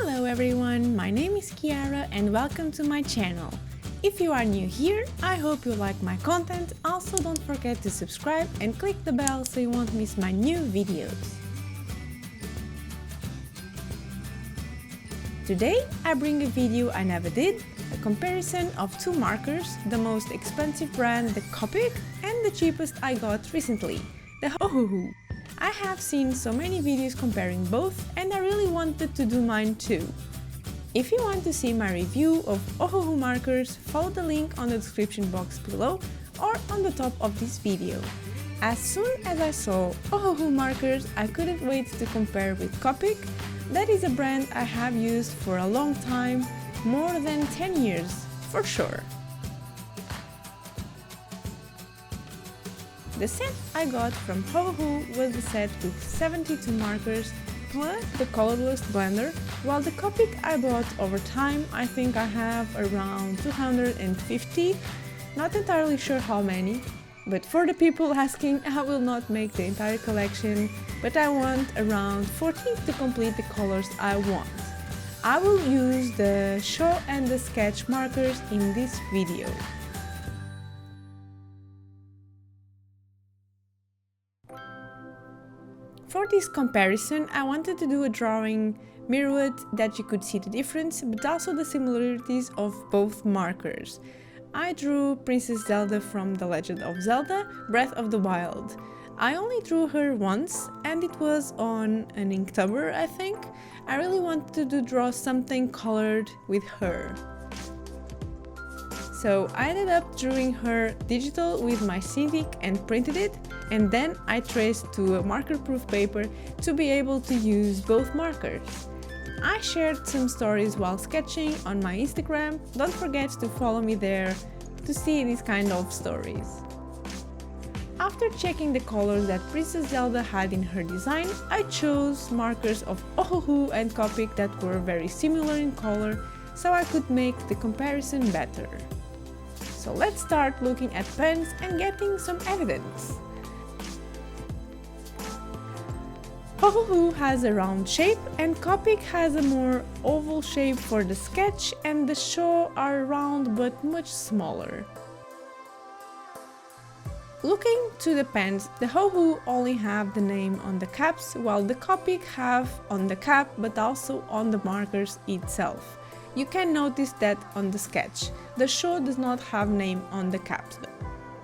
Hello everyone, my name is Kiara and welcome to my channel. If you are new here, I hope you like my content. Also don't forget to subscribe and click the bell so you won't miss my new videos. Today I bring a video I never did, a comparison of two markers, the most expensive brand, the COPIC, and the cheapest I got recently, the Ohuhu. I have seen so many videos comparing both and I really wanted to do mine too. If you want to see my review of Ohuhu markers, follow the link on the description box below or on the top of this video. As soon as I saw Ohuhu markers, I couldn't wait to compare with COPIC. That is a brand I have used for a long time, more than 10 years, for sure. The set I got from Ohuhu was the set with 72 markers plus the colorless blender, while the COPIC I bought over time. I think I have around 250, not entirely sure how many, but for the people asking, I will not make the entire collection, but I want around 40 to complete the colors I want. I will use the show and the sketch markers in this video. For this comparison, I wanted to do a drawing mirrored that you could see the difference, but also the similarities of both markers. I drew Princess Zelda from The Legend of Zelda, Breath of the Wild. I only drew her once, and it was on an Inktober, I think. I really wanted to draw something colored with her. So I ended up drawing her digital with my Cintiq and printed it, and then I traced to a marker-proof paper to be able to use both markers. I shared some stories while sketching on my Instagram. Don't forget to follow me there to see these kind of stories. After checking the colors that Princess Zelda had in her design, I chose markers of Ohuhu and COPIC that were very similar in color, so I could make the comparison better. So let's start looking at pens and getting some evidence. Ohuhu has a round shape and COPIC has a more oval shape for the sketch, and the show are round but much smaller. Looking to the pens, the Ohuhu only have the name on the caps, while the COPIC have on the cap but also on the markers itself. You can notice that on the sketch. The show does not have name on the caps.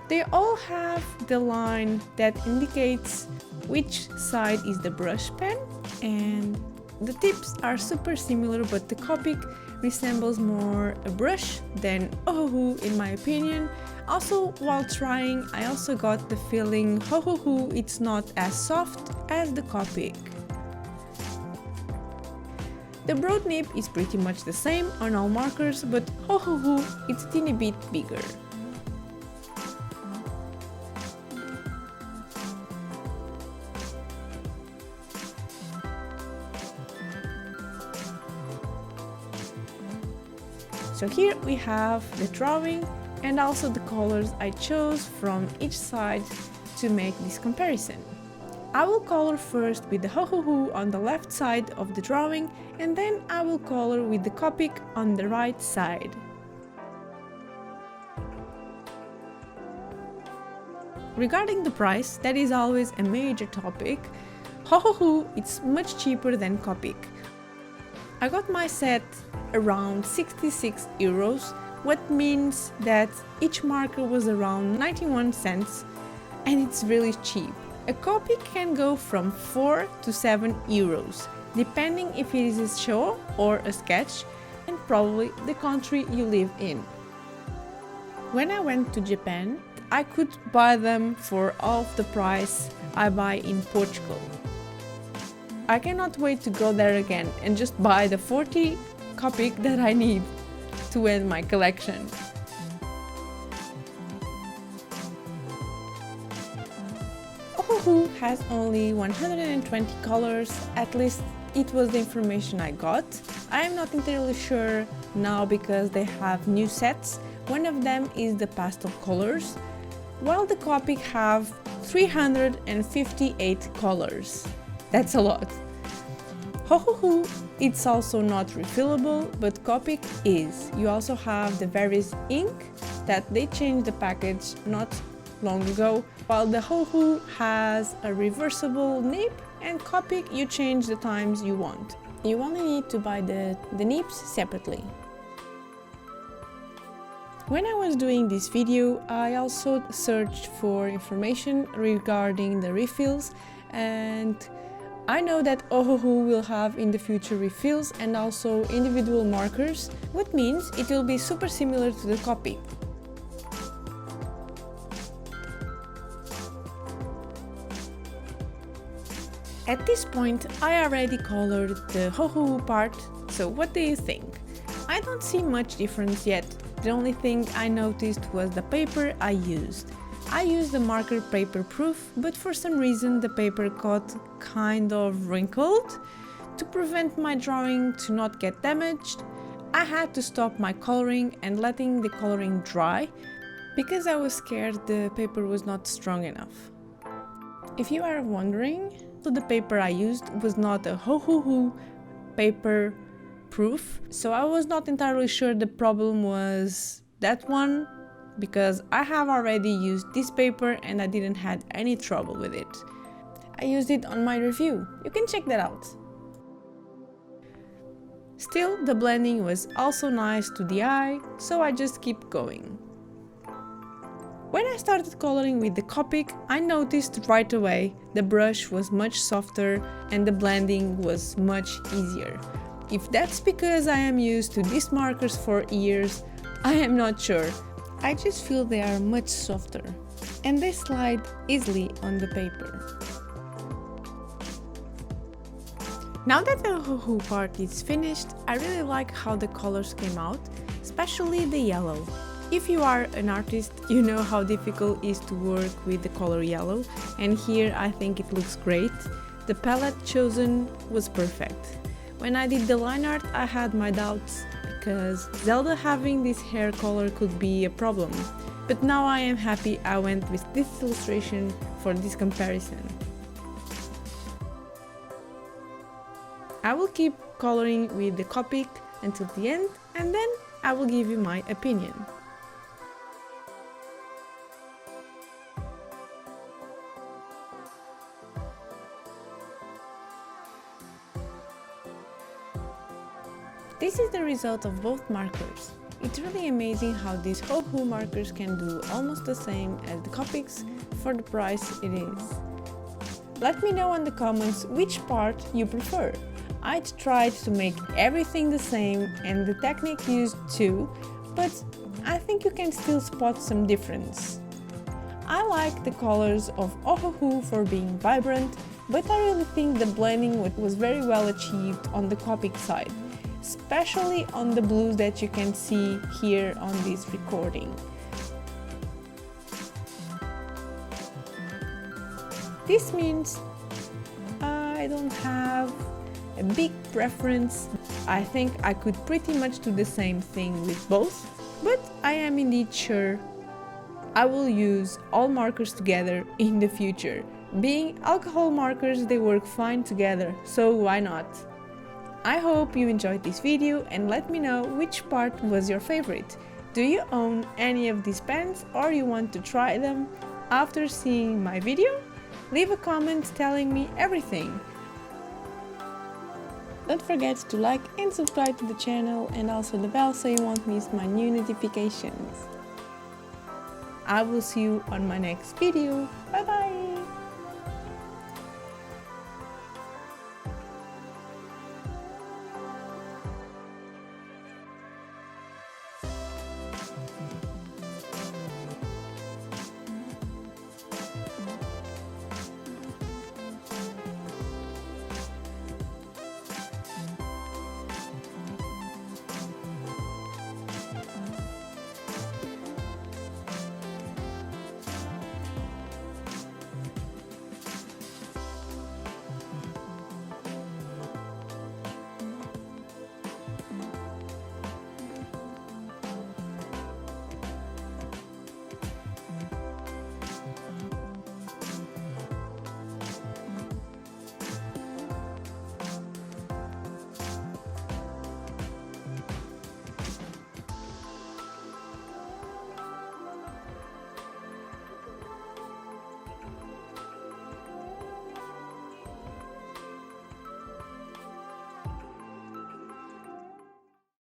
They all have the line that indicates which side is the brush pen, and the tips are super similar, but the COPIC resembles more a brush than Ohuhu in my opinion. Also, while trying, I also got the feeling Ohuhu it's not as soft as the COPIC. The broad nib is pretty much the same on all markers, but Ohuhu it's a teeny bit bigger. So here we have the drawing and also the colors I chose from each side to make this comparison. I will color first with the Ohuhu on the left side of the drawing, and then I will color with the COPIC on the right side. Regarding the price, that is always a major topic. Ohuhu it's much cheaper than COPIC. I got my set around 66 euros, what means that each marker was around 91 cents, and it's really cheap. A COPIC can go from 4 to 7 euros, depending if it is a show or a sketch, and probably the country you live in. When I went to Japan, I could buy them for half the price I buy in Portugal. I cannot wait to go there again and just buy the 40 COPIC that I need to end my collection. Ohuhu has only 120 colors, at least it was the information I got. I am not entirely sure now because they have new sets. One of them is the pastel colors, while the COPIC have 358 colors. That's a lot. Ohuhu, it's also not refillable, but COPIC is. You also have the various ink that they changed the package not long ago, while the Ohuhu has a reversible nib, and COPIC you change the times you want. You only need to buy the nibs separately. When I was doing this video, I also searched for information regarding the refills, and I know that Ohuhu will have in the future refills and also individual markers, which means it will be super similar to the COPIC. At this point, I already colored the Ohuhu part, so what do you think? I don't see much difference yet. The only thing I noticed was the paper I used. I used the marker paper proof, but for some reason the paper got kind of wrinkled. To prevent my drawing to not get damaged, I had to stop my coloring and letting the coloring dry because I was scared the paper was not strong enough. If you are wondering, the paper I used was not a Ohuhu paper proof, so I was not entirely sure the problem was that one, because I have already used this paper and I didn't have any trouble with it. I used it on my review, you can check that out. Still, the blending was also nice to the eye, so I just keep going. When I started coloring with the COPIC, I noticed right away the brush was much softer and the blending was much easier. If that's because I am used to these markers for years, I am not sure. I just feel they are much softer and they slide easily on the paper. Now that the Ohuhu part is finished, I really like how the colors came out, especially the yellow. If you are an artist, you know how difficult it is to work with the color yellow, and here I think it looks great. The palette chosen was perfect. When I did the line art, I had my doubts, because Zelda having this hair color could be a problem. But now I am happy I went with this illustration for this comparison. I will keep coloring with the COPIC until the end, and then I will give you my opinion. This is the result of both markers. It's really amazing how these Ohuhu markers can do almost the same as the COPICs for the price it is. Let me know in the comments which part you prefer. I tried to make everything the same and the technique used too, but I think you can still spot some difference. I like the colors of Ohuhu for being vibrant, but I really think the blending was very well achieved on the COPIC side, especially on the blues that you can see here on this recording. This means I don't have a big preference. I think I could pretty much do the same thing with both, but I am indeed sure I will use all markers together in the future. Being alcohol markers, they work fine together, so why not? I hope you enjoyed this video and let me know which part was your favorite. Do you own any of these pens or you want to try them after seeing my video? Leave a comment telling me everything. Don't forget to like and subscribe to the channel and also the bell so you won't miss my new notifications. I will see you on my next video. Bye bye!